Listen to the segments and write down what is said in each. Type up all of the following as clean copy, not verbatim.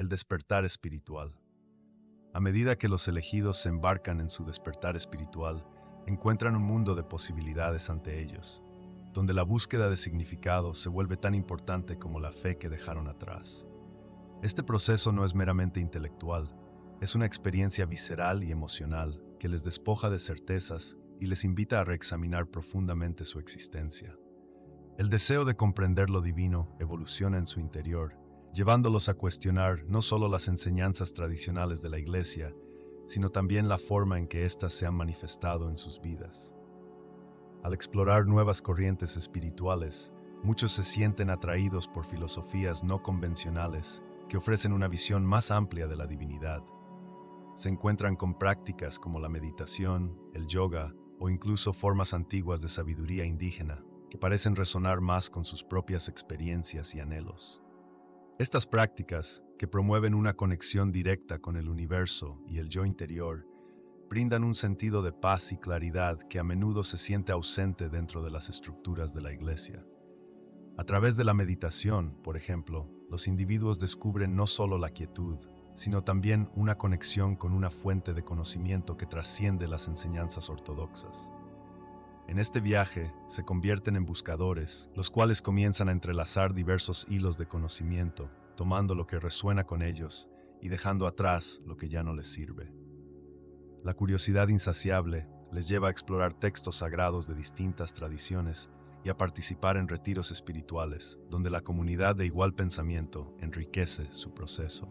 el despertar espiritual. A medida que los elegidos se embarcan en su despertar espiritual, encuentran un mundo de posibilidades ante ellos, donde la búsqueda de significado se vuelve tan importante como la fe que dejaron atrás. Este proceso no es meramente intelectual, es una experiencia visceral y emocional que les despoja de certezas y les invita a reexaminar profundamente su existencia. El deseo de comprender lo divino evoluciona en su interior, llevándolos a cuestionar no solo las enseñanzas tradicionales de la Iglesia, sino también la forma en que éstas se han manifestado en sus vidas. Al explorar nuevas corrientes espirituales, muchos se sienten atraídos por filosofías no convencionales que ofrecen una visión más amplia de la divinidad. Se encuentran con prácticas como la meditación, el yoga o incluso formas antiguas de sabiduría indígena que parecen resonar más con sus propias experiencias y anhelos. Estas prácticas, que promueven una conexión directa con el universo y el yo interior, brindan un sentido de paz y claridad que a menudo se siente ausente dentro de las estructuras de la Iglesia. A través de la meditación, por ejemplo, los individuos descubren no solo la quietud, sino también una conexión con una fuente de conocimiento que trasciende las enseñanzas ortodoxas. En este viaje se convierten en buscadores, los cuales comienzan a entrelazar diversos hilos de conocimiento, tomando lo que resuena con ellos y dejando atrás lo que ya no les sirve. La curiosidad insaciable les lleva a explorar textos sagrados de distintas tradiciones y a participar en retiros espirituales, donde la comunidad de igual pensamiento enriquece su proceso.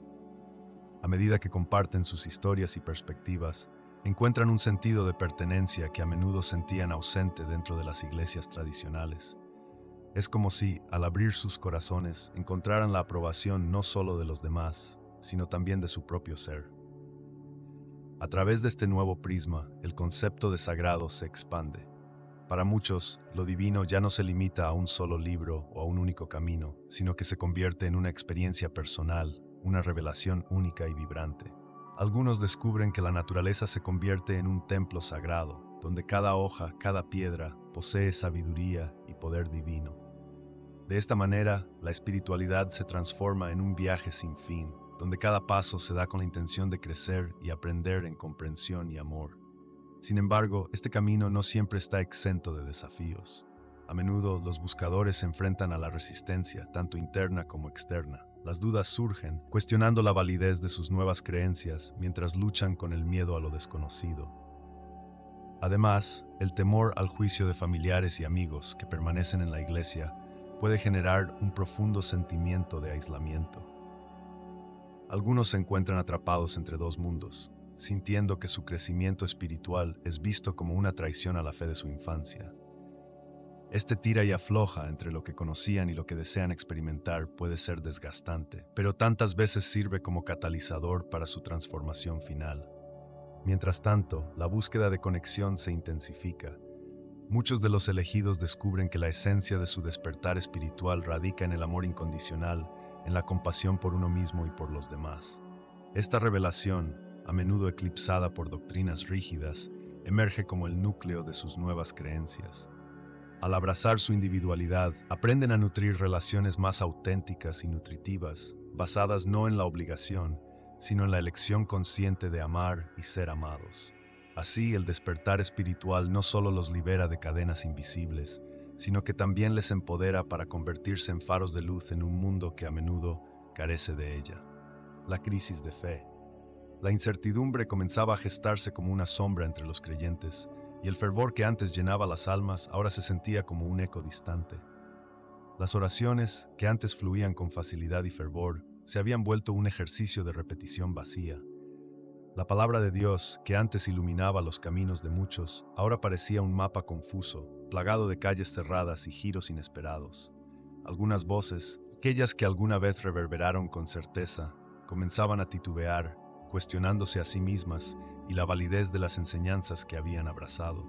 A medida que comparten sus historias y perspectivas, encuentran un sentido de pertenencia que a menudo sentían ausente dentro de las iglesias tradicionales. Es como si, al abrir sus corazones, encontraran la aprobación no solo de los demás, sino también de su propio ser. A través de este nuevo prisma, el concepto de sagrado se expande. Para muchos, lo divino ya no se limita a un solo libro o a un único camino, sino que se convierte en una experiencia personal, una revelación única y vibrante. Algunos descubren que la naturaleza se convierte en un templo sagrado, donde cada hoja, cada piedra, posee sabiduría y poder divino. De esta manera, la espiritualidad se transforma en un viaje sin fin, donde cada paso se da con la intención de crecer y aprender en comprensión y amor. Sin embargo, este camino no siempre está exento de desafíos. A menudo, los buscadores se enfrentan a la resistencia, tanto interna como externa. Las dudas surgen, cuestionando la validez de sus nuevas creencias mientras luchan con el miedo a lo desconocido. Además, el temor al juicio de familiares y amigos que permanecen en la iglesia puede generar un profundo sentimiento de aislamiento. Algunos se encuentran atrapados entre dos mundos, sintiendo que su crecimiento espiritual es visto como una traición a la fe de su infancia. Este tira y afloja entre lo que conocían y lo que desean experimentar puede ser desgastante, pero tantas veces sirve como catalizador para su transformación final. Mientras tanto, la búsqueda de conexión se intensifica. Muchos de los elegidos descubren que la esencia de su despertar espiritual radica en el amor incondicional, en la compasión por uno mismo y por los demás. Esta revelación, a menudo eclipsada por doctrinas rígidas, emerge como el núcleo de sus nuevas creencias. Al abrazar su individualidad, aprenden a nutrir relaciones más auténticas y nutritivas, basadas no en la obligación, sino en la elección consciente de amar y ser amados. Así, el despertar espiritual no solo los libera de cadenas invisibles, sino que también les empodera para convertirse en faros de luz en un mundo que a menudo carece de ella. La crisis de fe. La incertidumbre comenzaba a gestarse como una sombra entre los creyentes, y el fervor que antes llenaba las almas ahora se sentía como un eco distante. Las oraciones, que antes fluían con facilidad y fervor, se habían vuelto un ejercicio de repetición vacía. La palabra de Dios, que antes iluminaba los caminos de muchos, ahora parecía un mapa confuso, plagado de calles cerradas y giros inesperados. Algunas voces, aquellas que alguna vez reverberaron con certeza, comenzaban a titubear, cuestionándose a sí mismas y la validez de las enseñanzas que habían abrazado.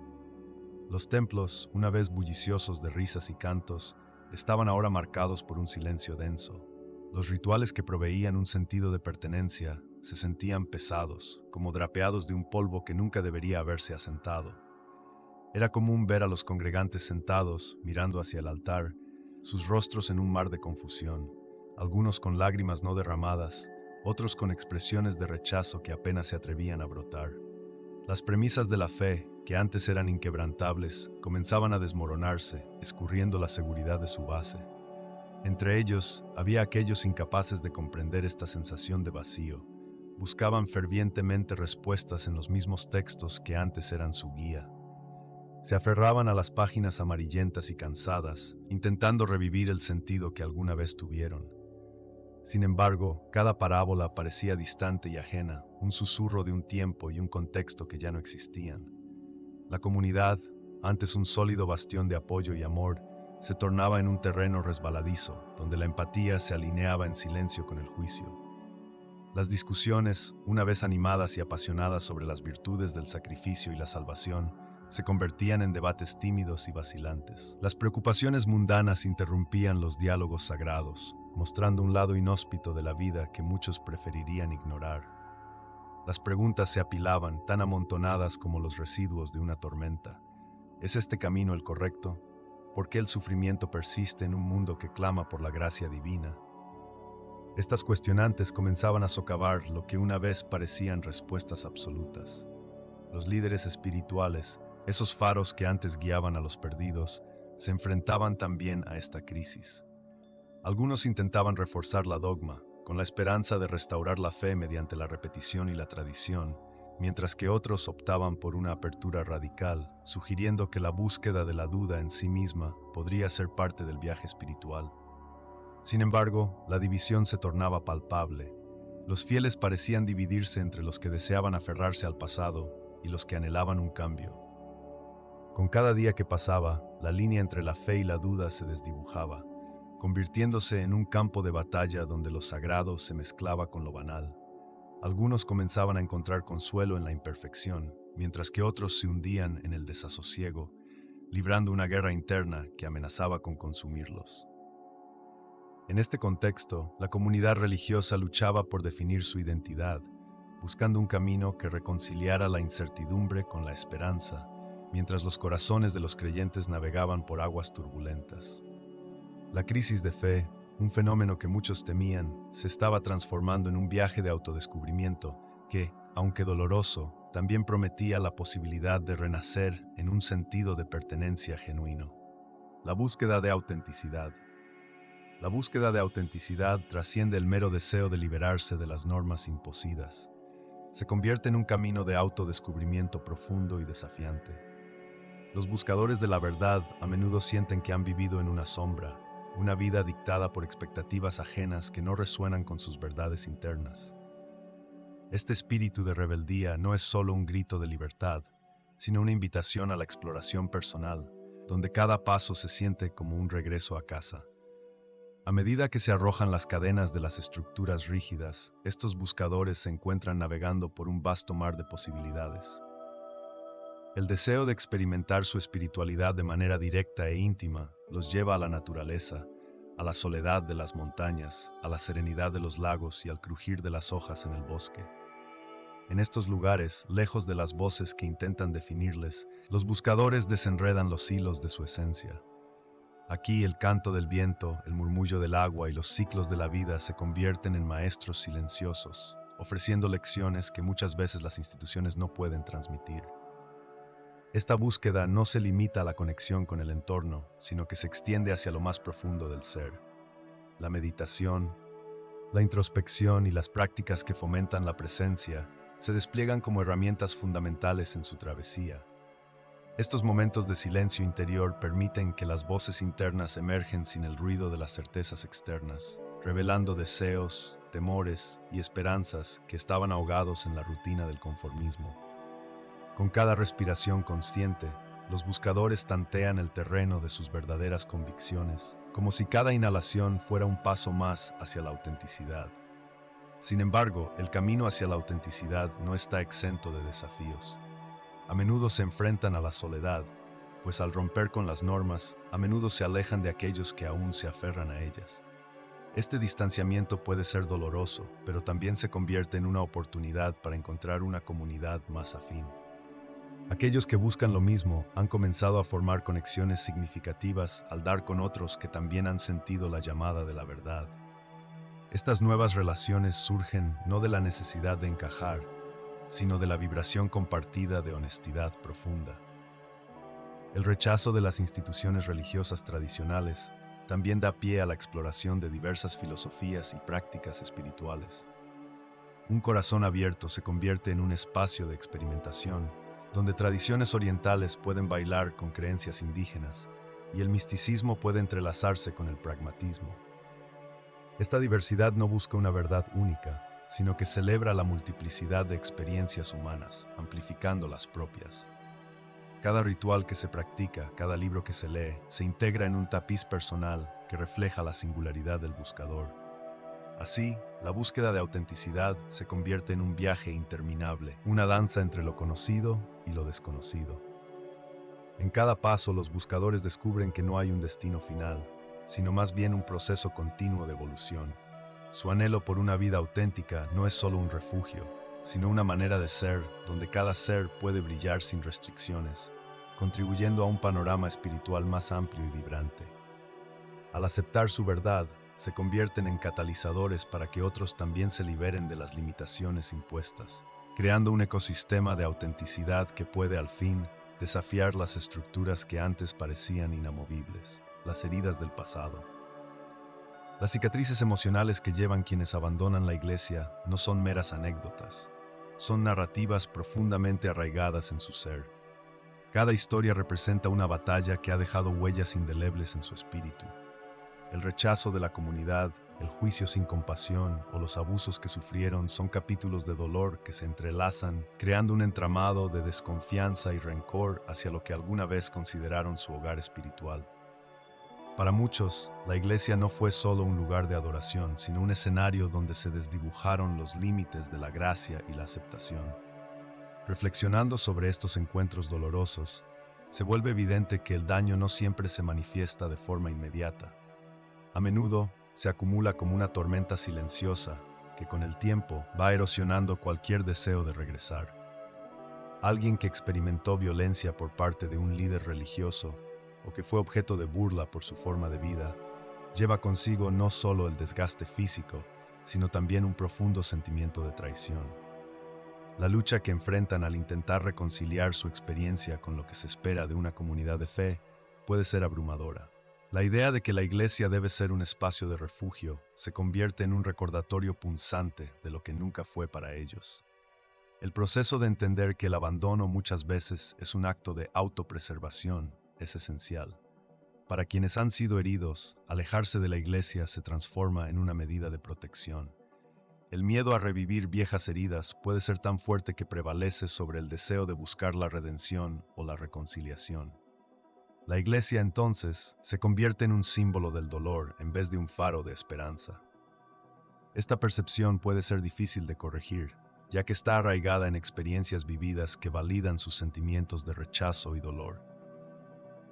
Los templos, una vez bulliciosos de risas y cantos, estaban ahora marcados por un silencio denso. Los rituales que proveían un sentido de pertenencia se sentían pesados, como drapeados de un polvo que nunca debería haberse asentado. Era común ver a los congregantes sentados, mirando hacia el altar, sus rostros en un mar de confusión, algunos con lágrimas no derramadas, otros con expresiones de rechazo que apenas se atrevían a brotar. Las premisas de la fe, que antes eran inquebrantables, comenzaban a desmoronarse, escurriendo la seguridad de su base. Entre ellos, había aquellos incapaces de comprender esta sensación de vacío. Buscaban fervientemente respuestas en los mismos textos que antes eran su guía. Se aferraban a las páginas amarillentas y cansadas, intentando revivir el sentido que alguna vez tuvieron. Sin embargo, cada parábola parecía distante y ajena, un susurro de un tiempo y un contexto que ya no existían. La comunidad, antes un sólido bastión de apoyo y amor, se tornaba en un terreno resbaladizo, donde la empatía se alineaba en silencio con el juicio. Las discusiones, una vez animadas y apasionadas sobre las virtudes del sacrificio y la salvación, se convertían en debates tímidos y vacilantes. Las preocupaciones mundanas interrumpían los diálogos sagrados, mostrando un lado inhóspito de la vida que muchos preferirían ignorar. Las preguntas se apilaban, tan amontonadas como los residuos de una tormenta. ¿Es este camino el correcto? ¿Por qué el sufrimiento persiste en un mundo que clama por la gracia divina? Estas cuestionantes comenzaban a socavar lo que una vez parecían respuestas absolutas. Los líderes espirituales, esos faros que antes guiaban a los perdidos, se enfrentaban también a esta crisis. Algunos intentaban reforzar la dogma, con la esperanza de restaurar la fe mediante la repetición y la tradición, mientras que otros optaban por una apertura radical, sugiriendo que la búsqueda de la duda en sí misma podría ser parte del viaje espiritual. Sin embargo, la división se tornaba palpable. Los fieles parecían dividirse entre los que deseaban aferrarse al pasado y los que anhelaban un cambio. Con cada día que pasaba, la línea entre la fe y la duda se desdibujaba, convirtiéndose en un campo de batalla donde lo sagrado se mezclaba con lo banal. Algunos comenzaban a encontrar consuelo en la imperfección, mientras que otros se hundían en el desasosiego, librando una guerra interna que amenazaba con consumirlos. En este contexto, la comunidad religiosa luchaba por definir su identidad, buscando un camino que reconciliara la incertidumbre con la esperanza, mientras los corazones de los creyentes navegaban por aguas turbulentas. La crisis de fe, un fenómeno que muchos temían, se estaba transformando en un viaje de autodescubrimiento que, aunque doloroso, también prometía la posibilidad de renacer en un sentido de pertenencia genuino. La búsqueda de autenticidad. La búsqueda de autenticidad trasciende el mero deseo de liberarse de las normas imposidas. Se convierte en un camino de autodescubrimiento profundo y desafiante. Los buscadores de la verdad a menudo sienten que han vivido en una sombra, una vida dictada por expectativas ajenas que no resuenan con sus verdades internas. Este espíritu de rebeldía no es solo un grito de libertad, sino una invitación a la exploración personal, donde cada paso se siente como un regreso a casa. A medida que se arrojan las cadenas de las estructuras rígidas, estos buscadores se encuentran navegando por un vasto mar de posibilidades. El deseo de experimentar su espiritualidad de manera directa e íntima los lleva a la naturaleza, a la soledad de las montañas, a la serenidad de los lagos y al crujir de las hojas en el bosque. En estos lugares, lejos de las voces que intentan definirles, los buscadores desenredan los hilos de su esencia. Aquí el canto del viento, el murmullo del agua y los ciclos de la vida se convierten en maestros silenciosos, ofreciendo lecciones que muchas veces las instituciones no pueden transmitir. Esta búsqueda no se limita a la conexión con el entorno, sino que se extiende hacia lo más profundo del ser. La meditación, la introspección y las prácticas que fomentan la presencia se despliegan como herramientas fundamentales en su travesía. Estos momentos de silencio interior permiten que las voces internas emergen sin el ruido de las certezas externas, revelando deseos, temores y esperanzas que estaban ahogados en la rutina del conformismo. Con cada respiración consciente, los buscadores tantean el terreno de sus verdaderas convicciones, como si cada inhalación fuera un paso más hacia la autenticidad. Sin embargo, el camino hacia la autenticidad no está exento de desafíos. A menudo se enfrentan a la soledad, pues al romper con las normas, a menudo se alejan de aquellos que aún se aferran a ellas. Este distanciamiento puede ser doloroso, pero también se convierte en una oportunidad para encontrar una comunidad más afín. Aquellos que buscan lo mismo han comenzado a formar conexiones significativas al dar con otros que también han sentido la llamada de la verdad. Estas nuevas relaciones surgen no de la necesidad de encajar, sino de la vibración compartida de honestidad profunda. El rechazo de las instituciones religiosas tradicionales también da pie a la exploración de diversas filosofías y prácticas espirituales. Un corazón abierto se convierte en un espacio de experimentación, donde tradiciones orientales pueden bailar con creencias indígenas y el misticismo puede entrelazarse con el pragmatismo. Esta diversidad no busca una verdad única, sino que celebra la multiplicidad de experiencias humanas, amplificando las propias. Cada ritual que se practica, cada libro que se lee, se integra en un tapiz personal que refleja la singularidad del buscador. Así, la búsqueda de autenticidad se convierte en un viaje interminable, una danza entre lo conocido y lo desconocido. En cada paso, los buscadores descubren que no hay un destino final, sino más bien un proceso continuo de evolución. Su anhelo por una vida auténtica no es solo un refugio, sino una manera de ser donde cada ser puede brillar sin restricciones, contribuyendo a un panorama espiritual más amplio y vibrante. Al aceptar su verdad, se convierten en catalizadores para que otros también se liberen de las limitaciones impuestas, creando un ecosistema de autenticidad que puede al fin desafiar las estructuras que antes parecían inamovibles, las heridas del pasado. Las cicatrices emocionales que llevan quienes abandonan la iglesia no son meras anécdotas, son narrativas profundamente arraigadas en su ser. Cada historia representa una batalla que ha dejado huellas indelebles en su espíritu. El rechazo de la comunidad, el juicio sin compasión o los abusos que sufrieron son capítulos de dolor que se entrelazan, creando un entramado de desconfianza y rencor hacia lo que alguna vez consideraron su hogar espiritual. Para muchos, la iglesia no fue solo un lugar de adoración, sino un escenario donde se desdibujaron los límites de la gracia y la aceptación. Reflexionando sobre estos encuentros dolorosos, se vuelve evidente que el daño no siempre se manifiesta de forma inmediata. A menudo se acumula como una tormenta silenciosa que con el tiempo va erosionando cualquier deseo de regresar. Alguien que experimentó violencia por parte de un líder religioso o que fue objeto de burla por su forma de vida, lleva consigo no solo el desgaste físico, sino también un profundo sentimiento de traición. La lucha que enfrentan al intentar reconciliar su experiencia con lo que se espera de una comunidad de fe puede ser abrumadora. La idea de que la iglesia debe ser un espacio de refugio se convierte en un recordatorio punzante de lo que nunca fue para ellos. El proceso de entender que el abandono muchas veces es un acto de autopreservación es esencial. Para quienes han sido heridos, alejarse de la iglesia se transforma en una medida de protección. El miedo a revivir viejas heridas puede ser tan fuerte que prevalece sobre el deseo de buscar la redención o la reconciliación. La iglesia entonces se convierte en un símbolo del dolor en vez de un faro de esperanza. Esta percepción puede ser difícil de corregir, ya que está arraigada en experiencias vividas que validan sus sentimientos de rechazo y dolor.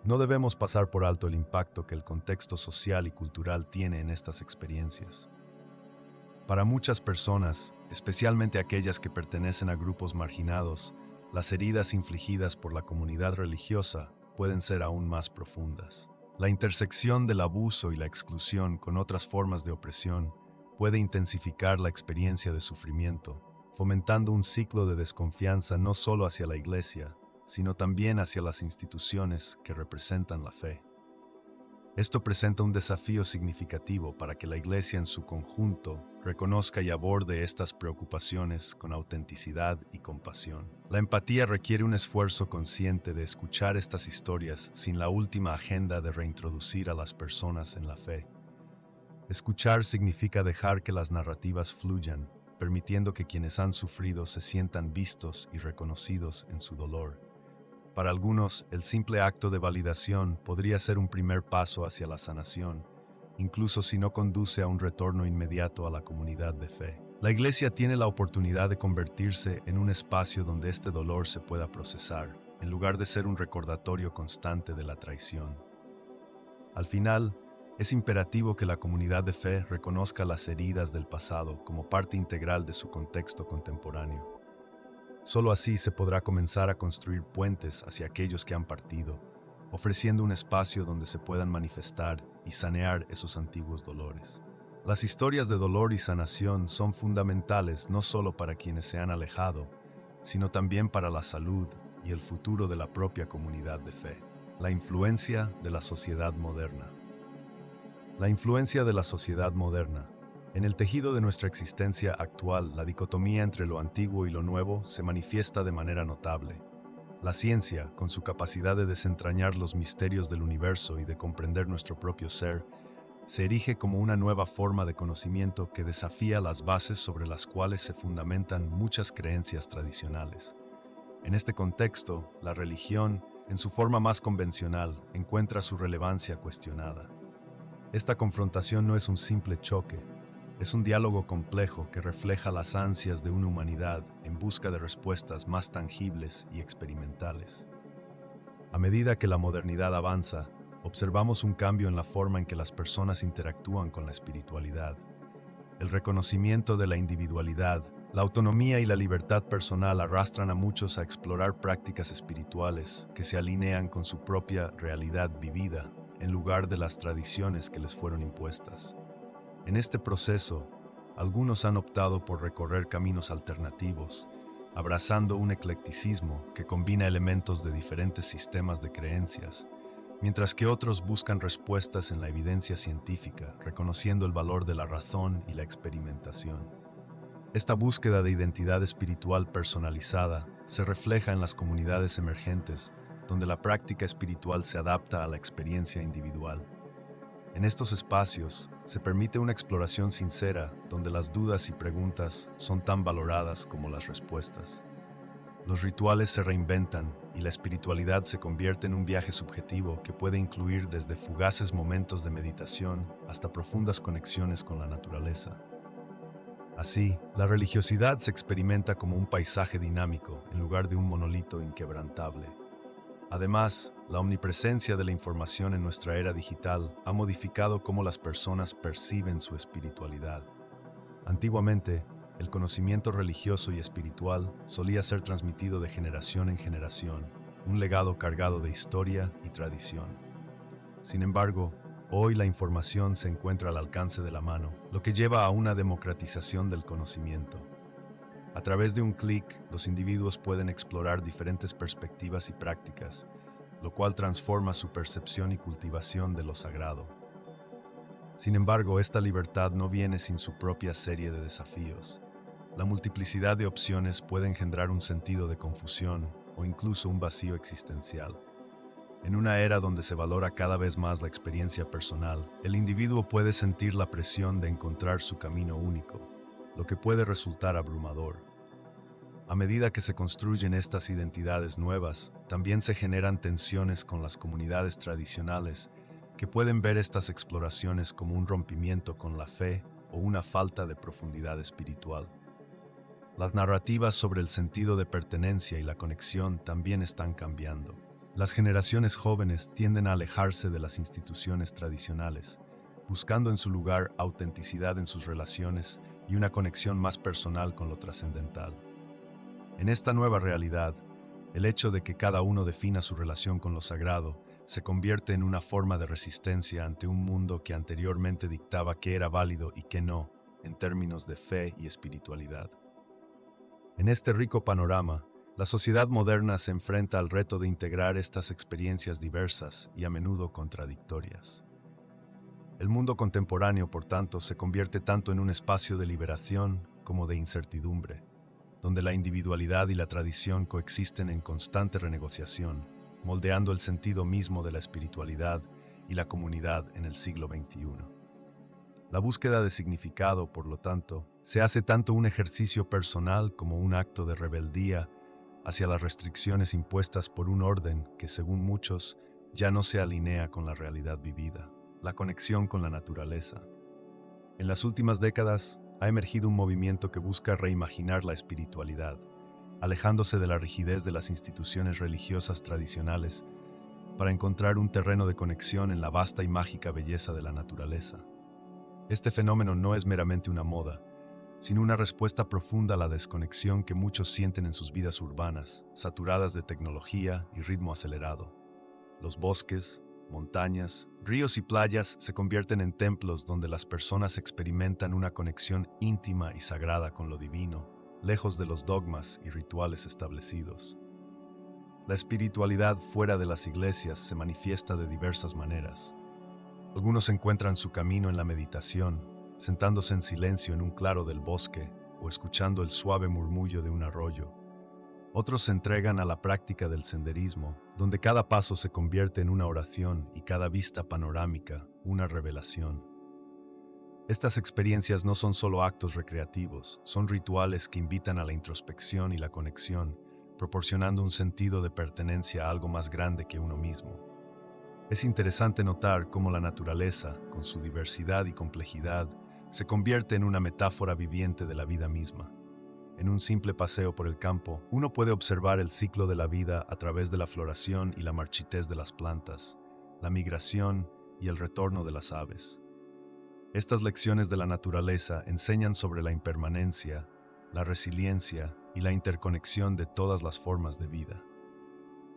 No debemos pasar por alto el impacto que el contexto social y cultural tiene en estas experiencias. Para muchas personas, especialmente aquellas que pertenecen a grupos marginados, las heridas infligidas por la comunidad religiosa pueden ser aún más profundas. La intersección del abuso y la exclusión con otras formas de opresión puede intensificar la experiencia de sufrimiento, fomentando un ciclo de desconfianza no solo hacia la iglesia, sino también hacia las instituciones que representan la fe. Esto presenta un desafío significativo para que la iglesia en su conjunto reconozca y aborde estas preocupaciones con autenticidad y compasión. La empatía requiere un esfuerzo consciente de escuchar estas historias sin la última agenda de reintroducir a las personas en la fe. Escuchar significa dejar que las narrativas fluyan, permitiendo que quienes han sufrido se sientan vistos y reconocidos en su dolor. Para algunos, el simple acto de validación podría ser un primer paso hacia la sanación, incluso si no conduce a un retorno inmediato a la comunidad de fe. La iglesia tiene la oportunidad de convertirse en un espacio donde este dolor se pueda procesar, en lugar de ser un recordatorio constante de la traición. Al final, es imperativo que la comunidad de fe reconozca las heridas del pasado como parte integral de su contexto contemporáneo. Solo así se podrá comenzar a construir puentes hacia aquellos que han partido, ofreciendo un espacio donde se puedan manifestar y sanear esos antiguos dolores. Las historias de dolor y sanación son fundamentales no solo para quienes se han alejado, sino también para la salud y el futuro de la propia comunidad de fe. La influencia de la sociedad moderna. La influencia de la sociedad moderna. En el tejido de nuestra existencia actual, la dicotomía entre lo antiguo y lo nuevo se manifiesta de manera notable. La ciencia, con su capacidad de desentrañar los misterios del universo y de comprender nuestro propio ser, se erige como una nueva forma de conocimiento que desafía las bases sobre las cuales se fundamentan muchas creencias tradicionales. En este contexto, la religión, en su forma más convencional, encuentra su relevancia cuestionada. Esta confrontación no es un simple choque, es un diálogo complejo que refleja las ansias de una humanidad en busca de respuestas más tangibles y experimentales. A medida que la modernidad avanza, observamos un cambio en la forma en que las personas interactúan con la espiritualidad. El reconocimiento de la individualidad, la autonomía y la libertad personal arrastran a muchos a explorar prácticas espirituales que se alinean con su propia realidad vivida, en lugar de las tradiciones que les fueron impuestas. En este proceso, algunos han optado por recorrer caminos alternativos, abrazando un eclecticismo que combina elementos de diferentes sistemas de creencias, mientras que otros buscan respuestas en la evidencia científica, reconociendo el valor de la razón y la experimentación. Esta búsqueda de identidad espiritual personalizada se refleja en las comunidades emergentes, donde la práctica espiritual se adapta a la experiencia individual. En estos espacios, se permite una exploración sincera, donde las dudas y preguntas son tan valoradas como las respuestas. Los rituales se reinventan y la espiritualidad se convierte en un viaje subjetivo que puede incluir desde fugaces momentos de meditación hasta profundas conexiones con la naturaleza. Así, la religiosidad se experimenta como un paisaje dinámico en lugar de un monolito inquebrantable. Además, la omnipresencia de la información en nuestra era digital ha modificado cómo las personas perciben su espiritualidad. Antiguamente, el conocimiento religioso y espiritual solía ser transmitido de generación en generación, un legado cargado de historia y tradición. Sin embargo, hoy la información se encuentra al alcance de la mano, lo que lleva a una democratización del conocimiento. A través de un clic, los individuos pueden explorar diferentes perspectivas y prácticas, lo cual transforma su percepción y cultivación de lo sagrado. Sin embargo, esta libertad no viene sin su propia serie de desafíos. La multiplicidad de opciones puede engendrar un sentido de confusión o incluso un vacío existencial. En una era donde se valora cada vez más la experiencia personal, el individuo puede sentir la presión de encontrar su camino único, lo que puede resultar abrumador. A medida que se construyen estas identidades nuevas, también se generan tensiones con las comunidades tradicionales, que pueden ver estas exploraciones como un rompimiento con la fe o una falta de profundidad espiritual. Las narrativas sobre el sentido de pertenencia y la conexión también están cambiando. Las generaciones jóvenes tienden a alejarse de las instituciones tradicionales, buscando en su lugar autenticidad en sus relaciones y una conexión más personal con lo trascendental. En esta nueva realidad, el hecho de que cada uno defina su relación con lo sagrado se convierte en una forma de resistencia ante un mundo que anteriormente dictaba qué era válido y qué no, en términos de fe y espiritualidad. En este rico panorama, la sociedad moderna se enfrenta al reto de integrar estas experiencias diversas y a menudo contradictorias. El mundo contemporáneo, por tanto, se convierte tanto en un espacio de liberación como de incertidumbre, donde la individualidad y la tradición coexisten en constante renegociación, moldeando el sentido mismo de la espiritualidad y la comunidad en el siglo XXI. La búsqueda de significado, por lo tanto, se hace tanto un ejercicio personal como un acto de rebeldía hacia las restricciones impuestas por un orden que, según muchos, ya no se alinea con la realidad vivida, la conexión con la naturaleza. En las últimas décadas, ha emergido un movimiento que busca reimaginar la espiritualidad, alejándose de la rigidez de las instituciones religiosas tradicionales para encontrar un terreno de conexión en la vasta y mágica belleza de la naturaleza. Este fenómeno no es meramente una moda, sino una respuesta profunda a la desconexión que muchos sienten en sus vidas urbanas, saturadas de tecnología y ritmo acelerado. Los bosques, montañas, ríos y playas se convierten en templos donde las personas experimentan una conexión íntima y sagrada con lo divino, lejos de los dogmas y rituales establecidos. La espiritualidad fuera de las iglesias se manifiesta de diversas maneras. Algunos encuentran su camino en la meditación, sentándose en silencio en un claro del bosque o escuchando el suave murmullo de un arroyo. Otros se entregan a la práctica del senderismo, donde cada paso se convierte en una oración y cada vista panorámica una revelación. Estas experiencias no son solo actos recreativos, son rituales que invitan a la introspección y la conexión, proporcionando un sentido de pertenencia a algo más grande que uno mismo. Es interesante notar cómo la naturaleza, con su diversidad y complejidad, se convierte en una metáfora viviente de la vida misma. En un simple paseo por el campo, uno puede observar el ciclo de la vida a través de la floración y la marchitez de las plantas, la migración y el retorno de las aves. Estas lecciones de la naturaleza enseñan sobre la impermanencia, la resiliencia y la interconexión de todas las formas de vida.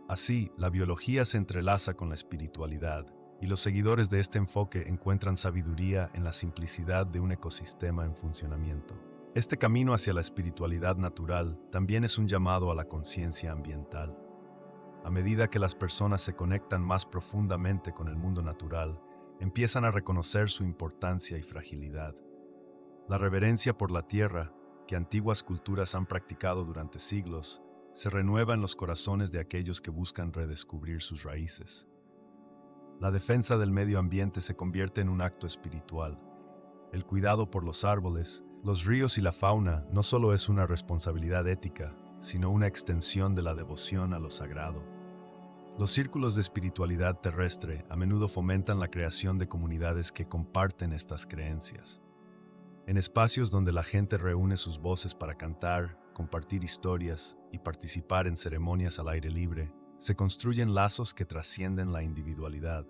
Así, la biología se entrelaza con la espiritualidad, y los seguidores de este enfoque encuentran sabiduría en la simplicidad de un ecosistema en funcionamiento. Este camino hacia la espiritualidad natural también es un llamado a la conciencia ambiental. A medida que las personas se conectan más profundamente con el mundo natural, empiezan a reconocer su importancia y fragilidad. La reverencia por la tierra, que antiguas culturas han practicado durante siglos, se renueva en los corazones de aquellos que buscan redescubrir sus raíces. La defensa del medio ambiente se convierte en un acto espiritual. El cuidado por los árboles, los ríos y la fauna no solo es una responsabilidad ética, sino una extensión de la devoción a lo sagrado. Los círculos de espiritualidad terrestre a menudo fomentan la creación de comunidades que comparten estas creencias. En espacios donde la gente reúne sus voces para cantar, compartir historias y participar en ceremonias al aire libre, se construyen lazos que trascienden la individualidad.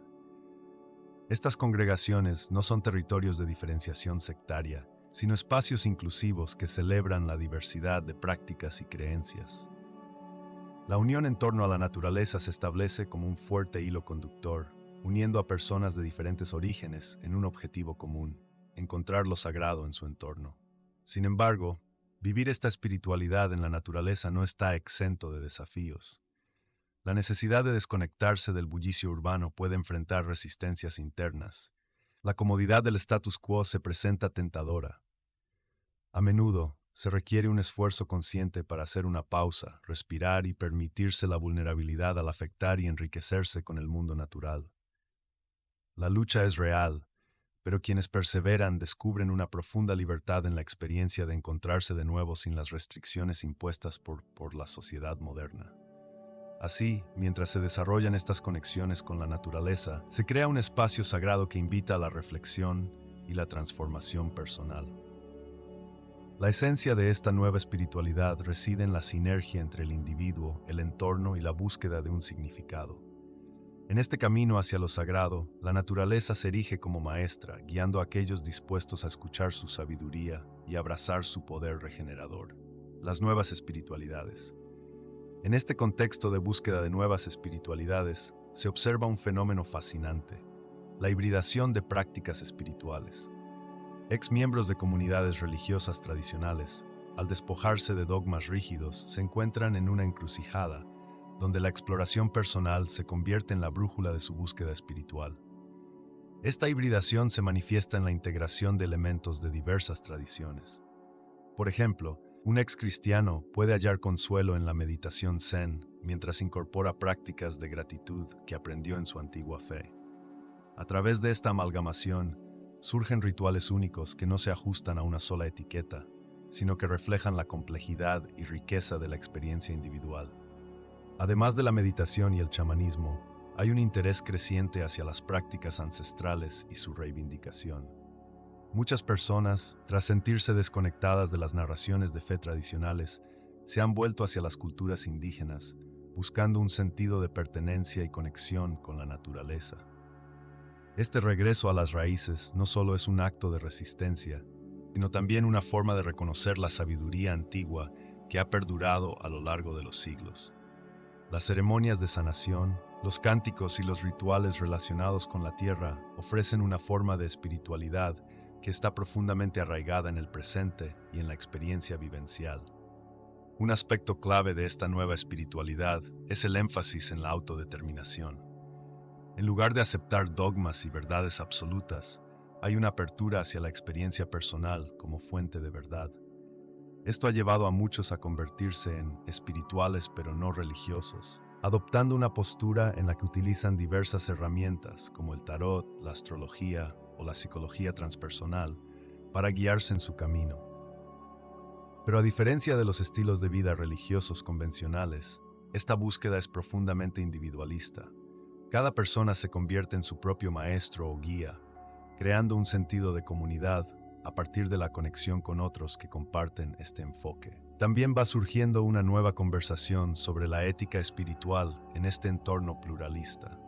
Estas congregaciones no son territorios de diferenciación sectaria, sino espacios inclusivos que celebran la diversidad de prácticas y creencias. La unión en torno a la naturaleza se establece como un fuerte hilo conductor, uniendo a personas de diferentes orígenes en un objetivo común: encontrar lo sagrado en su entorno. Sin embargo, vivir esta espiritualidad en la naturaleza no está exento de desafíos. La necesidad de desconectarse del bullicio urbano puede enfrentar resistencias internas. La comodidad del status quo se presenta tentadora. A menudo, se requiere un esfuerzo consciente para hacer una pausa, respirar y permitirse la vulnerabilidad al afectar y enriquecerse con el mundo natural. La lucha es real, pero quienes perseveran descubren una profunda libertad en la experiencia de encontrarse de nuevo sin las restricciones impuestas por la sociedad moderna. Así, mientras se desarrollan estas conexiones con la naturaleza, se crea un espacio sagrado que invita a la reflexión y la transformación personal. La esencia de esta nueva espiritualidad reside en la sinergia entre el individuo, el entorno y la búsqueda de un significado. En este camino hacia lo sagrado, la naturaleza se erige como maestra, guiando a aquellos dispuestos a escuchar su sabiduría y abrazar su poder regenerador. Las nuevas espiritualidades. En este contexto de búsqueda de nuevas espiritualidades, se observa un fenómeno fascinante: la hibridación de prácticas espirituales. Ex-miembros de comunidades religiosas tradicionales, al despojarse de dogmas rígidos, se encuentran en una encrucijada, donde la exploración personal se convierte en la brújula de su búsqueda espiritual. Esta hibridación se manifiesta en la integración de elementos de diversas tradiciones. Por ejemplo, un ex-cristiano puede hallar consuelo en la meditación zen mientras incorpora prácticas de gratitud que aprendió en su antigua fe. A través de esta amalgamación, surgen rituales únicos que no se ajustan a una sola etiqueta, sino que reflejan la complejidad y riqueza de la experiencia individual. Además de la meditación y el chamanismo, hay un interés creciente hacia las prácticas ancestrales y su reivindicación. Muchas personas, tras sentirse desconectadas de las narraciones de fe tradicionales, se han vuelto hacia las culturas indígenas, buscando un sentido de pertenencia y conexión con la naturaleza. Este regreso a las raíces no solo es un acto de resistencia, sino también una forma de reconocer la sabiduría antigua que ha perdurado a lo largo de los siglos. Las ceremonias de sanación, Los cánticos y los rituales relacionados con la tierra ofrecen una forma de espiritualidad que está profundamente arraigada en el presente y en la experiencia vivencial. Un aspecto clave de esta nueva espiritualidad es el énfasis en la autodeterminación. En lugar de aceptar dogmas y verdades absolutas, hay una apertura hacia la experiencia personal como fuente de verdad. Esto ha llevado a muchos a convertirse en espirituales pero no religiosos, adoptando una postura en la que utilizan diversas herramientas como el tarot, la astrología o la psicología transpersonal para guiarse en su camino. Pero a diferencia de los estilos de vida religiosos convencionales, esta búsqueda es profundamente individualista. Cada persona se convierte en su propio maestro o guía, creando un sentido de comunidad a partir de la conexión con otros que comparten este enfoque. También va surgiendo una nueva conversación sobre la ética espiritual en este entorno pluralista.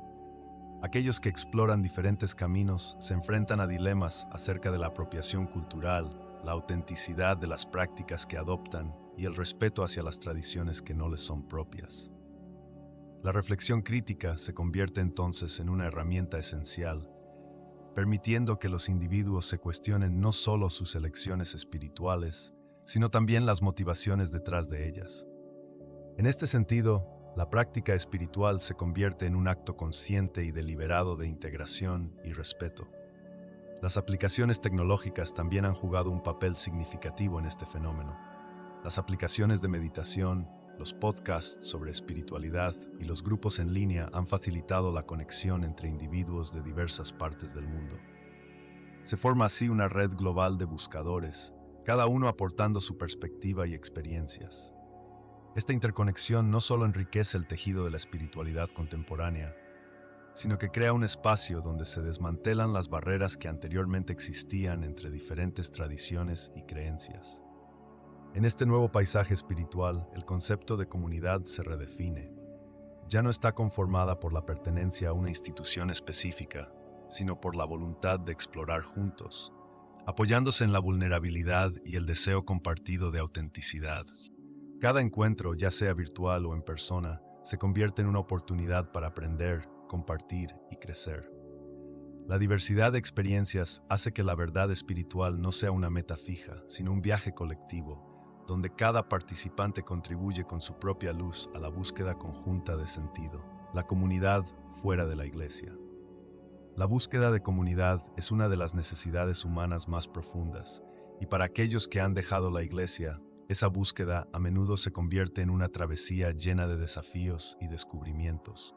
Aquellos que exploran diferentes caminos se enfrentan a dilemas acerca de la apropiación cultural, la autenticidad de las prácticas que adoptan y el respeto hacia las tradiciones que no les son propias. La reflexión crítica se convierte entonces en una herramienta esencial, permitiendo que los individuos se cuestionen no solo sus elecciones espirituales, sino también las motivaciones detrás de ellas. En este sentido, la práctica espiritual se convierte en un acto consciente y deliberado de integración y respeto. Las aplicaciones tecnológicas también han jugado un papel significativo en este fenómeno. Las aplicaciones de meditación, los podcasts sobre espiritualidad y los grupos en línea han facilitado la conexión entre individuos de diversas partes del mundo. Se forma así una red global de buscadores, cada uno aportando su perspectiva y experiencias. Esta interconexión no solo enriquece el tejido de la espiritualidad contemporánea, sino que crea un espacio donde se desmantelan las barreras que anteriormente existían entre diferentes tradiciones y creencias. En este nuevo paisaje espiritual, el concepto de comunidad se redefine. Ya no está conformada por la pertenencia a una institución específica, sino por la voluntad de explorar juntos, apoyándose en la vulnerabilidad y el deseo compartido de autenticidad. Cada encuentro, ya sea virtual o en persona, se convierte en una oportunidad para aprender, compartir y crecer. La diversidad de experiencias hace que la verdad espiritual no sea una meta fija, sino un viaje colectivo, donde cada participante contribuye con su propia luz a la búsqueda conjunta de sentido, la comunidad fuera de la iglesia. La búsqueda de comunidad es una de las necesidades humanas más profundas, y para aquellos que han dejado la iglesia, esa búsqueda a menudo se convierte en una travesía llena de desafíos y descubrimientos.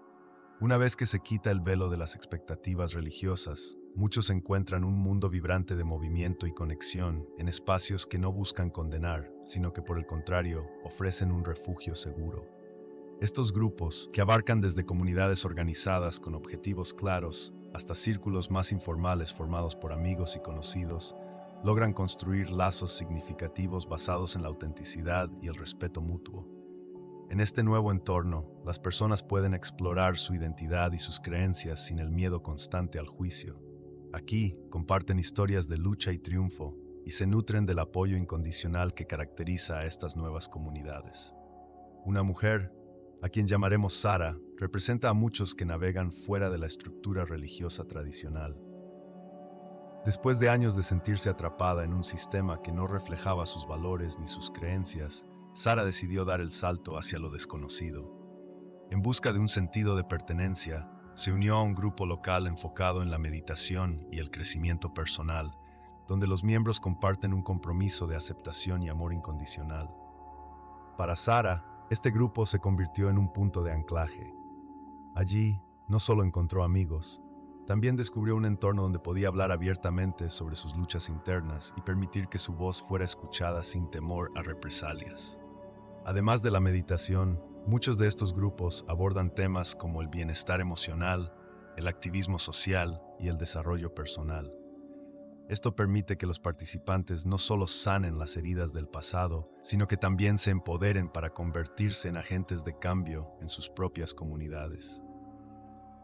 Una vez que se quita el velo de las expectativas religiosas, muchos encuentran un mundo vibrante de movimiento y conexión en espacios que no buscan condenar, sino que por el contrario ofrecen un refugio seguro. Estos grupos, que abarcan desde comunidades organizadas con objetivos claros hasta círculos más informales formados por amigos y conocidos, logran construir lazos significativos basados en la autenticidad y el respeto mutuo. En este nuevo entorno, las personas pueden explorar su identidad y sus creencias sin el miedo constante al juicio. Aquí comparten historias de lucha y triunfo y se nutren del apoyo incondicional que caracteriza a estas nuevas comunidades. Una mujer, a quien llamaremos Sara, representa a muchos que navegan fuera de la estructura religiosa tradicional. Después de años de sentirse atrapada en un sistema que no reflejaba sus valores ni sus creencias, Sara decidió dar el salto hacia lo desconocido. En busca de un sentido de pertenencia, se unió a un grupo local enfocado en la meditación y el crecimiento personal, donde los miembros comparten un compromiso de aceptación y amor incondicional. Para Sara, este grupo se convirtió en un punto de anclaje. Allí, no solo encontró amigos, también descubrió un entorno donde podía hablar abiertamente sobre sus luchas internas y permitir que su voz fuera escuchada sin temor a represalias. Además de la meditación, muchos de estos grupos abordan temas como el bienestar emocional, el activismo social y el desarrollo personal. Esto permite que los participantes no solo sanen las heridas del pasado, sino que también se empoderen para convertirse en agentes de cambio en sus propias comunidades.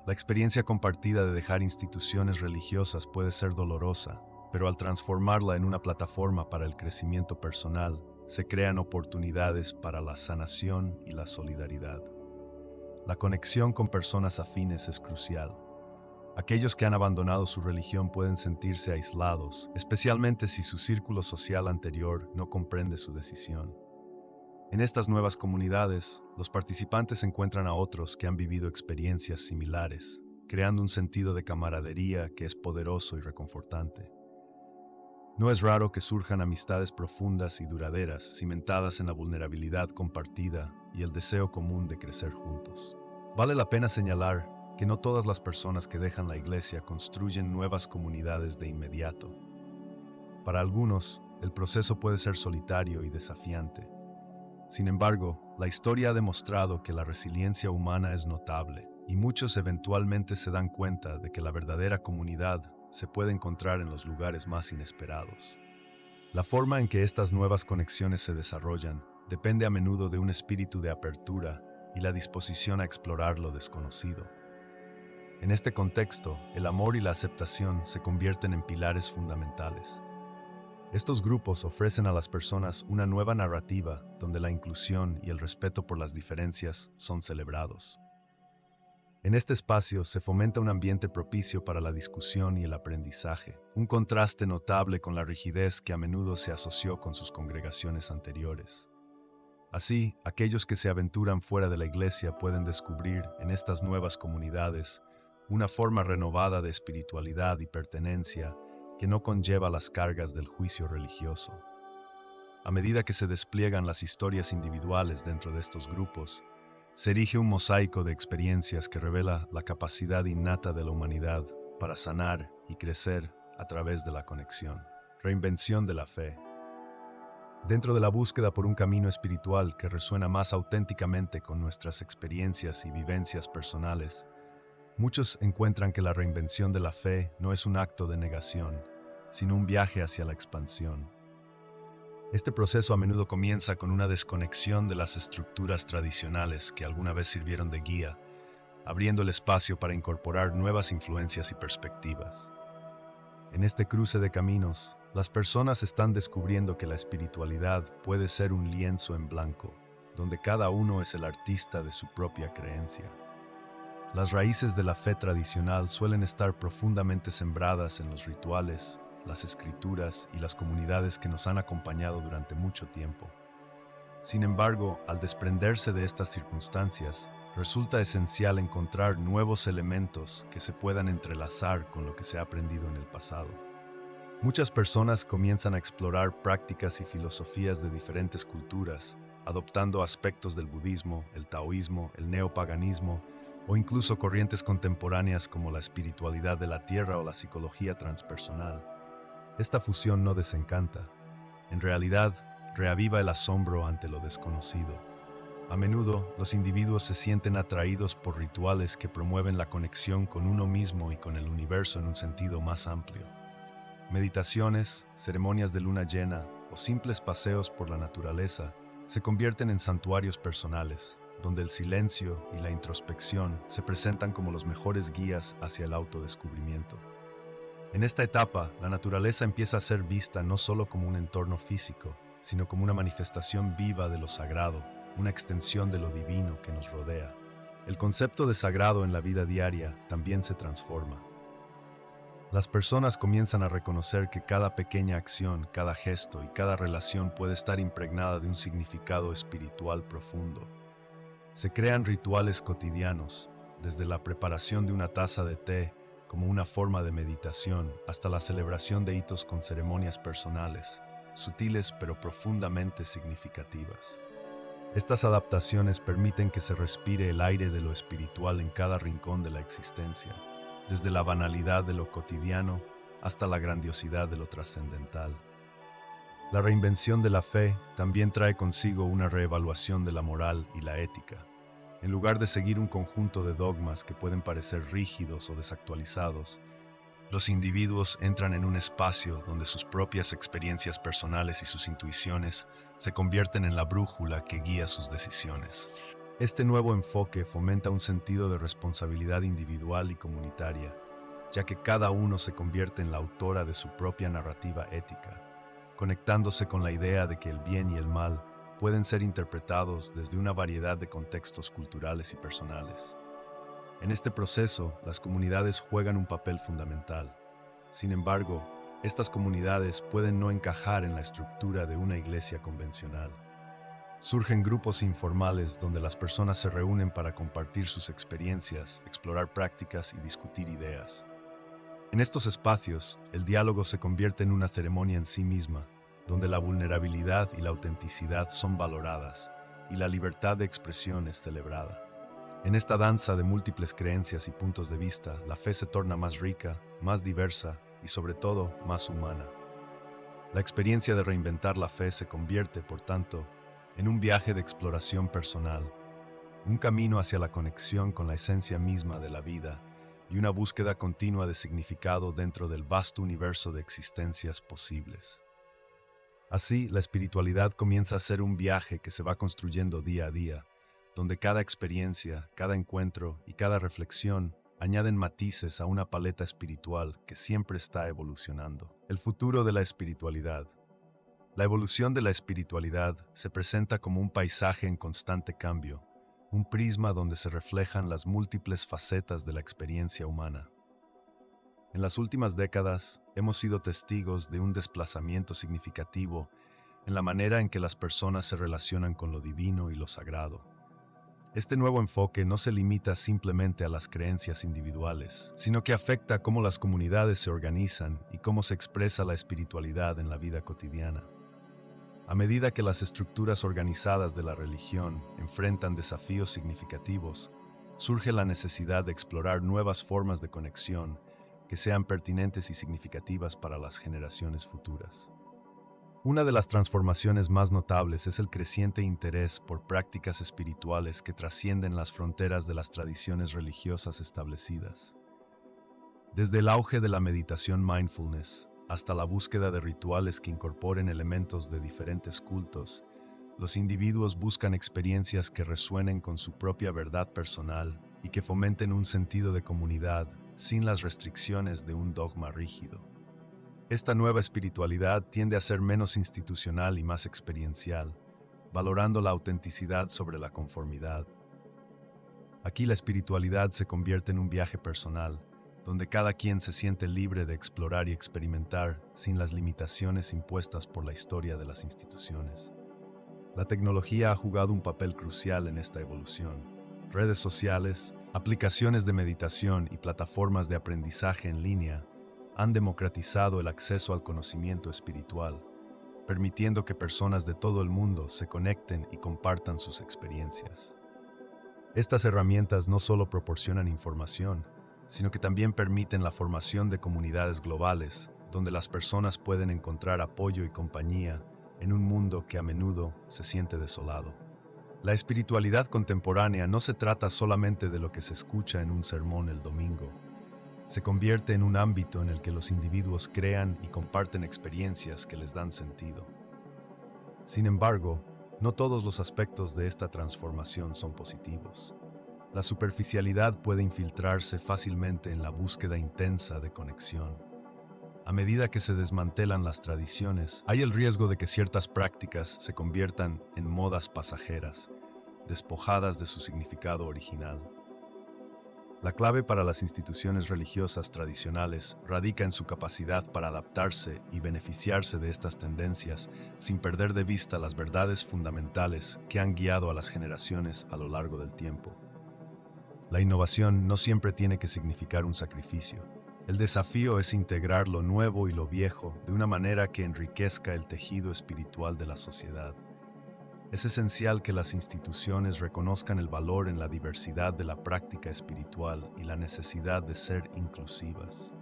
La experiencia compartida de dejar instituciones religiosas puede ser dolorosa, pero al transformarla en una plataforma para el crecimiento personal, se crean oportunidades para la sanación y la solidaridad. la conexión con personas afines es crucial. Aquellos que han abandonado su religión pueden sentirse aislados, especialmente si su círculo social anterior no comprende su decisión. En estas nuevas comunidades, los participantes encuentran a otros que han vivido experiencias similares, creando un sentido de camaradería que es poderoso y reconfortante. No es raro que surjan amistades profundas y duraderas, cimentadas en la vulnerabilidad compartida y el deseo común de crecer juntos. Vale la pena señalar que no todas las personas que dejan la iglesia construyen nuevas comunidades de inmediato. Para algunos, el proceso puede ser solitario y desafiante. Sin embargo, la historia ha demostrado que la resiliencia humana es notable, y muchos eventualmente se dan cuenta de que la verdadera comunidad se puede encontrar en los lugares más inesperados. La forma en que estas nuevas conexiones se desarrollan depende a menudo de un espíritu de apertura y la disposición a explorar lo desconocido. En este contexto, el amor y la aceptación se convierten en pilares fundamentales. Estos grupos ofrecen a las personas una nueva narrativa donde la inclusión y el respeto por las diferencias son celebrados. En este espacio se fomenta un ambiente propicio para la discusión y el aprendizaje, un contraste notable con la rigidez que a menudo se asoció con sus congregaciones anteriores. Así, aquellos que se aventuran fuera de la iglesia pueden descubrir en estas nuevas comunidades una forma renovada de espiritualidad y pertenencia que no conlleva las cargas del juicio religioso. A medida que se despliegan las historias individuales dentro de estos grupos, se erige un mosaico de experiencias que revela la capacidad innata de la humanidad para sanar y crecer a través de la conexión. Reinvención de la fe. Dentro de la búsqueda por un camino espiritual que resuena más auténticamente con nuestras experiencias y vivencias personales, muchos encuentran que la reinvención de la fe no es un acto de negación, sino un viaje hacia la expansión. Este proceso a menudo comienza con una desconexión de las estructuras tradicionales que alguna vez sirvieron de guía, abriendo el espacio para incorporar nuevas influencias y perspectivas. En este cruce de caminos, las personas están descubriendo que la espiritualidad puede ser un lienzo en blanco, donde cada uno es el artista de su propia creencia. Las raíces de la fe tradicional suelen estar profundamente sembradas en los rituales, las escrituras y las comunidades que nos han acompañado durante mucho tiempo. Sin embargo, al desprenderse de estas circunstancias, resulta esencial encontrar nuevos elementos que se puedan entrelazar con lo que se ha aprendido en el pasado. Muchas personas comienzan a explorar prácticas y filosofías de diferentes culturas, adoptando aspectos del budismo, el taoísmo, el neopaganismo, o incluso corrientes contemporáneas como la espiritualidad de la tierra o la psicología transpersonal. Esta fusión no desencanta. En realidad, reaviva el asombro ante lo desconocido. A menudo, los individuos se sienten atraídos por rituales que promueven la conexión con uno mismo y con el universo en un sentido más amplio. Meditaciones, ceremonias de luna llena o simples paseos por la naturaleza se convierten en santuarios personales, donde el silencio y la introspección se presentan como los mejores guías hacia el autodescubrimiento. En esta etapa, la naturaleza empieza a ser vista no solo como un entorno físico, sino como una manifestación viva de lo sagrado, una extensión de lo divino que nos rodea. El concepto de sagrado en la vida diaria también se transforma. Las personas comienzan a reconocer que cada pequeña acción, cada gesto y cada relación puede estar impregnada de un significado espiritual profundo. Se crean rituales cotidianos, desde la preparación de una taza de té como una forma de meditación hasta la celebración de hitos con ceremonias personales, sutiles pero profundamente significativas. Estas adaptaciones permiten que se respire el aire de lo espiritual en cada rincón de la existencia, desde la banalidad de lo cotidiano hasta la grandiosidad de lo trascendental. La reinvención de la fe también trae consigo una reevaluación de la moral y la ética. En lugar de seguir un conjunto de dogmas que pueden parecer rígidos o desactualizados, los individuos entran en un espacio donde sus propias experiencias personales y sus intuiciones se convierten en la brújula que guía sus decisiones. Este nuevo enfoque fomenta un sentido de responsabilidad individual y comunitaria, ya que cada uno se convierte en la autora de su propia narrativa ética, conectándose con la idea de que el bien y el mal pueden ser interpretados desde una variedad de contextos culturales y personales. En este proceso, las comunidades juegan un papel fundamental. Sin embargo, estas comunidades pueden no encajar en la estructura de una iglesia convencional. Surgen grupos informales donde las personas se reúnen para compartir sus experiencias, explorar prácticas y discutir ideas. En estos espacios, el diálogo se convierte en una ceremonia en sí misma, donde la vulnerabilidad y la autenticidad son valoradas y la libertad de expresión es celebrada. En esta danza de múltiples creencias y puntos de vista, la fe se torna más rica, más diversa y sobre todo más humana. La experiencia de reinventar la fe se convierte, por tanto, en un viaje de exploración personal, un camino hacia la conexión con la esencia misma de la vida y una búsqueda continua de significado dentro del vasto universo de existencias posibles. Así, la espiritualidad comienza a ser un viaje que se va construyendo día a día, donde cada experiencia, cada encuentro y cada reflexión añaden matices a una paleta espiritual que siempre está evolucionando. El futuro de la espiritualidad. La evolución de la espiritualidad se presenta como un paisaje en constante cambio, un prisma donde se reflejan las múltiples facetas de la experiencia humana. En las últimas décadas, hemos sido testigos de un desplazamiento significativo en la manera en que las personas se relacionan con lo divino y lo sagrado. Este nuevo enfoque no se limita simplemente a las creencias individuales, sino que afecta cómo las comunidades se organizan y cómo se expresa la espiritualidad en la vida cotidiana. A medida que las estructuras organizadas de la religión enfrentan desafíos significativos, surge la necesidad de explorar nuevas formas de conexión que sean pertinentes y significativas para las generaciones futuras. Una de las transformaciones más notables es el creciente interés por prácticas espirituales que trascienden las fronteras de las tradiciones religiosas establecidas. Desde el auge de la meditación mindfulness hasta la búsqueda de rituales que incorporen elementos de diferentes cultos, los individuos buscan experiencias que resuenen con su propia verdad personal y que fomenten un sentido de comunidad sin las restricciones de un dogma rígido. Esta nueva espiritualidad tiende a ser menos institucional y más experiencial, valorando la autenticidad sobre la conformidad. Aquí la espiritualidad se convierte en un viaje personal, donde cada quien se siente libre de explorar y experimentar sin las limitaciones impuestas por la historia de las instituciones. La tecnología ha jugado un papel crucial en esta evolución. Redes sociales, aplicaciones de meditación y plataformas de aprendizaje en línea han democratizado el acceso al conocimiento espiritual, permitiendo que personas de todo el mundo se conecten y compartan sus experiencias. Estas herramientas no solo proporcionan información, sino que también permiten la formación de comunidades globales, donde las personas pueden encontrar apoyo y compañía en un mundo que a menudo se siente desolado. La espiritualidad contemporánea no se trata solamente de lo que se escucha en un sermón el domingo. Se convierte en un ámbito en el que los individuos crean y comparten experiencias que les dan sentido. Sin embargo, no todos los aspectos de esta transformación son positivos. La superficialidad puede infiltrarse fácilmente en la búsqueda intensa de conexión. A medida que se desmantelan las tradiciones, hay el riesgo de que ciertas prácticas se conviertan en modas pasajeras, despojadas de su significado original. La clave para las instituciones religiosas tradicionales radica en su capacidad para adaptarse y beneficiarse de estas tendencias sin perder de vista las verdades fundamentales que han guiado a las generaciones a lo largo del tiempo. La innovación no siempre tiene que significar un sacrificio. El desafío es integrar lo nuevo y lo viejo de una manera que enriquezca el tejido espiritual de la sociedad. Es esencial que las instituciones reconozcan el valor en la diversidad de la práctica espiritual y la necesidad de ser inclusivas.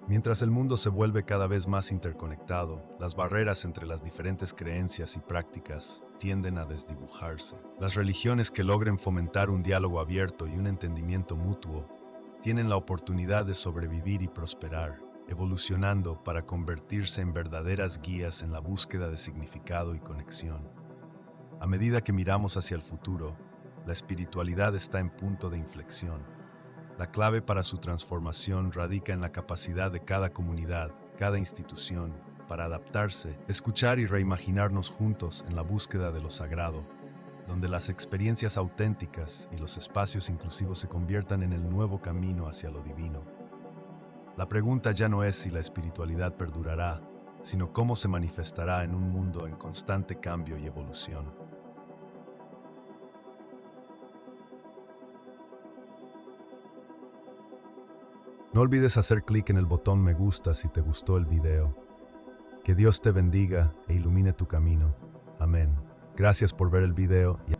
Mientras el mundo se vuelve cada vez más interconectado, las barreras entre las diferentes creencias y prácticas tienden a desdibujarse. Las religiones que logren fomentar un diálogo abierto y un entendimiento mutuo tienen la oportunidad de sobrevivir y prosperar, evolucionando para convertirse en verdaderas guías en la búsqueda de significado y conexión. A medida que miramos hacia el futuro, la espiritualidad está en punto de inflexión. La clave para su transformación radica en la capacidad de cada comunidad, cada institución para adaptarse, escuchar y reimaginarnos juntos en la búsqueda de lo sagrado, donde las experiencias auténticas y los espacios inclusivos se conviertan en el nuevo camino hacia lo divino. La pregunta ya no es si la espiritualidad perdurará, sino cómo se manifestará en un mundo en constante cambio y evolución. No olvides hacer clic en el botón me gusta si te gustó el video. Que Dios te bendiga e ilumine tu camino. Amén. Gracias por ver el video y